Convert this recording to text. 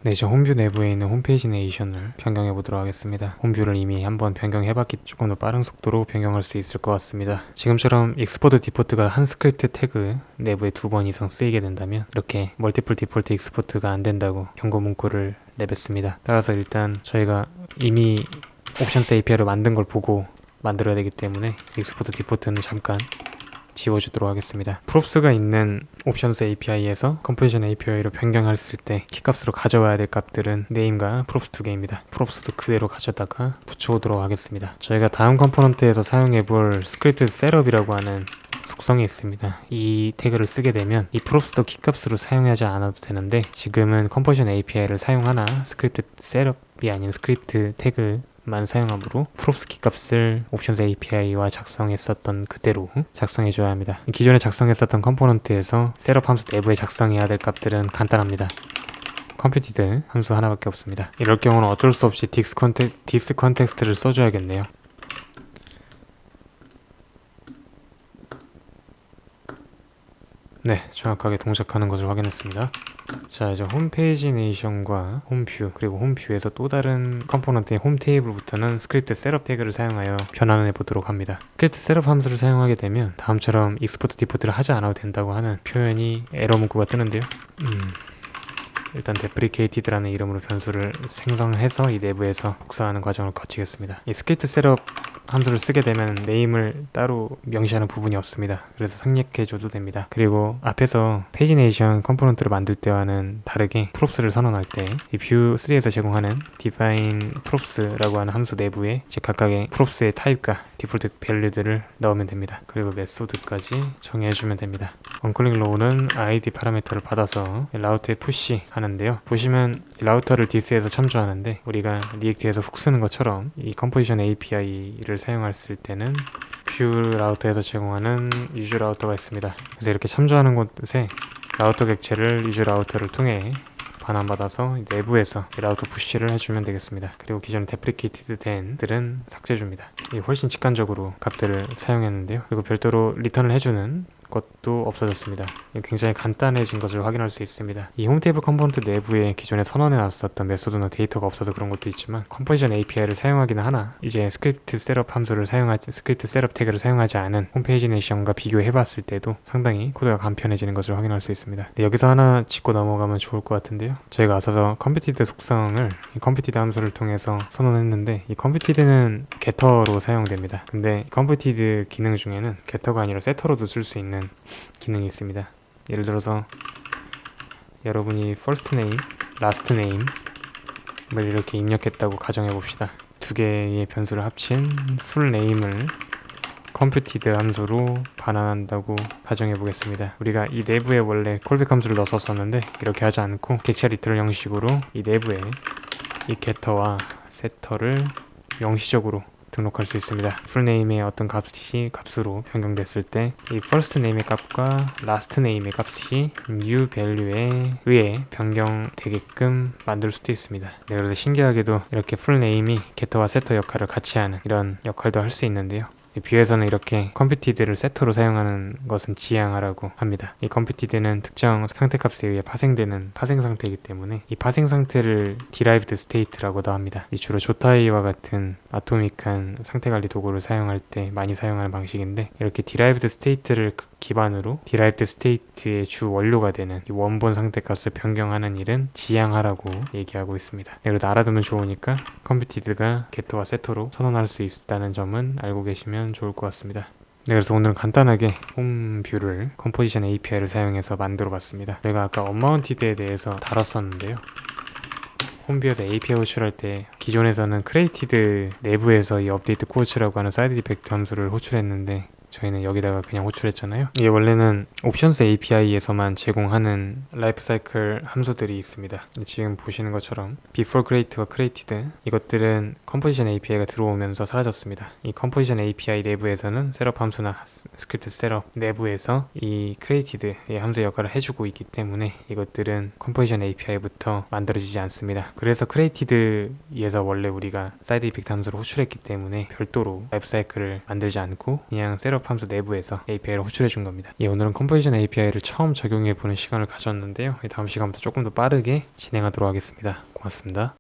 네, 저 홈뷰 내부에 있는 홈페이지 내이션을 변경해 보도록 하겠습니다. 홈뷰를 이미 한번 변경해봤기 때문에 조금 더 빠른 속도로 변경할 수 있을 것 같습니다. 지금처럼 익스포트 디폴트가 한 스크립트 태그 내부에 2번 이상 쓰이게 된다면 이렇게 멀티플 디폴트 익스포트가 안 된다고 경고 문구를 내뱉습니다. 따라서 일단 저희가 이미 옵션스 API를 만든 걸 보고 만들어야 되기 때문에 익스포트 디폴트는 잠깐 지워주도록 하겠습니다. 프롭스가 있는 옵션스 API에서 컴포지션 API로 변경했을 때 키값으로 가져와야 될 값들은 네임과 프롭스 두 개입니다. 프롭스도 그대로 가져다가 붙여오도록 하겠습니다. 저희가 다음 컴포넌트에서 사용해볼 스크립트 셋업이라고 하는 속성이 있습니다. 이 태그를 쓰게 되면 이 프롭스도 키값으로 사용하지 않아도 되는데 지금은 컴포지션 API를 사용하나 스크립트 셋업이 아닌 스크립트 태그 만 사용함으로 프롭스 키값을 옵션스 API와 작성했었던 그대로 작성해줘야 합니다. 기존에 작성했었던 컴포넌트에서 셋업 함수 내부에 작성해야 될 값들은 간단합니다. 컴퓨티드 함수 하나밖에 없습니다. 이럴 경우는 어쩔 수 없이 디스 컨텍스트를 써줘야겠네요. 네, 정확하게 동작하는 것을 확인했습니다. 자, 이제 홈페이지 네이션과 홈뷰 그리고 홈뷰에서 또 다른 컴포넌트인 홈 테이블부터는 스크립트 셋업 태그를 사용하여 변환해 보도록 합니다. 스크립트 셋업 함수를 사용하게 되면 다음처럼 익스포트 디포트를 하지 않아도 된다고 하는 표현이 에러 문구가 뜨는데요. 일단 deprecated.라는 이름으로 변수를 생성해서 이 내부에서 복사하는 과정을 거치겠습니다. 이 스크립트 셋업 함수를 쓰게 되면 네임을 따로 명시하는 부분이 없습니다. 그래서 생략해줘도 됩니다. 그리고 앞에서 페이지네이션 컴포넌트를 만들 때와는 다르게 프롭스를 선언할 때 이 뷰 3에서 제공하는 define props라고 하는 함수 내부에 각각의 props의 타입과 디폴트 밸류들을 넣으면 됩니다. 그리고 메소드까지 정해주면 됩니다. onCalling row는 id 파라미터를 받아서 라우터에 푸시 하는데요. 보시면 라우터를 디스에서 참조하는데 우리가 리액트에서 훅 쓰는 것처럼 이 컴포지션 API를 사용했을 때는 뷰 라우터에서 제공하는 유저 라우터가 있습니다. 그래서 이렇게 참조하는 곳에 라우터 객체를 유저 라우터를 통해 반환받아서 내부에서 라우터 푸시를 해주면 되겠습니다. 그리고 기존에 데프리케이티드 된 들은 삭제해줍니다. 훨씬 직관적으로 값들을 사용했는데요. 그리고 별도로 리턴을 해주는 것도 없어졌습니다. 굉장히 간단해진 것을 확인할 수 있습니다. 이 홈테이블 컴포넌트 내부에 기존에 선언해 놨었던 메소드나 데이터가 없어서 그런 것도 있지만 컴포지션 API를 사용하기는 하나 이제 스크립트 셋업 함수를 스크립트 셋업 태그를 사용하지 않은 홈페이지 네이션과 비교해 봤을 때도 상당히 코드가 간편해지는 것을 확인할 수 있습니다. 여기서 하나 짚고 넘어가면 좋을 것 같은데요. 저희가 앞서서 컴퓨티드 속성을 컴퓨티드 함수를 통해서 선언했는데 이 컴퓨티드는 게터로 사용됩니다. 근데 컴퓨티드 기능 중에는 게터가 아니라 세터로도 쓸 수 있는 기능이 있습니다. 예를 들어서 여러분이 first name, last name을 이렇게 입력했다고 가정해 봅시다. 두 개의 변수를 합친 full name을 컴퓨티드 함수로 반환한다고 가정해 보겠습니다. 우리가 이 내부에 원래 콜백 함수를 넣었었는데 이렇게 하지 않고 객체 리터럴 형식으로 이 내부에 이 getter와 setter를 명시적으로 등록할 수 있습니다. 풀네임의 어떤 값으로 변경됐을 때 이 first name의 값과 last name의 값이 new value에 의해 변경되게끔 만들 수도 있습니다. 네, 그래서 신기하게도 이렇게 풀네임이 getter와 setter 역할을 같이 하는 이런 역할도 할 수 있는데요. 뷰에서는 이렇게 컴퓨티드를 세터로 사용하는 것은 지양하라고 합니다. 이 컴퓨티드는 특정 상태값에 의해 파생되는 파생 상태이기 때문에 이 파생 상태를 derived state라고도 합니다. 이 주로 조타이와 같은 아토믹한 상태관리 도구를 사용할 때 많이 사용하는 방식인데 이렇게 derived state를 기반으로 derived state의 주 원료가 되는 이 원본 상태값을 변경하는 일은 지양하라고 얘기하고 있습니다. 네, 그래도 알아두면 좋으니까 컴퓨티드가 get와 set로 선언할 수 있다는 점은 알고 계시면 좋을 것 같습니다. 네, 그래서 오늘은 간단하게 홈뷰를 컴포지션 API를 사용해서 만들어 봤습니다. 제가 아까 언마운티드에 대해서 다뤘었는데요. 홈뷰에서 API 호출할 때 기존에서는 크레이티드 내부에서 이 업데이트 코호출라고 하는 사이드 이펙트 함수를 호출했는데 저희는 여기다가 그냥 호출했잖아요. 이게 원래는 옵션스 API에서만 제공하는 라이프 사이클 함수들이 있습니다. 지금 보시는 것처럼 before create와 created 이것들은 컴포지션 API가 들어오면서 사라졌습니다. 이 컴포지션 API 내부에서는 셋업 함수나 스크립트 셋업 내부에서 이 created의 함수 역할을 해주고 있기 때문에 이것들은 컴포지션 API부터 만들어지지 않습니다. 그래서 created에서 원래 우리가 사이드 이펙트 함수를 호출했기 때문에 별도로 라이프 사이클을 만들지 않고 그냥 셋업 셋업 함수 내부에서 API를 호출해 준 겁니다. 예, 오늘은 컴포지션 API를 처음 적용해 보는 시간을 가졌는데요. 다음 시간부터 조금 더 빠르게 진행하도록 하겠습니다. 고맙습니다.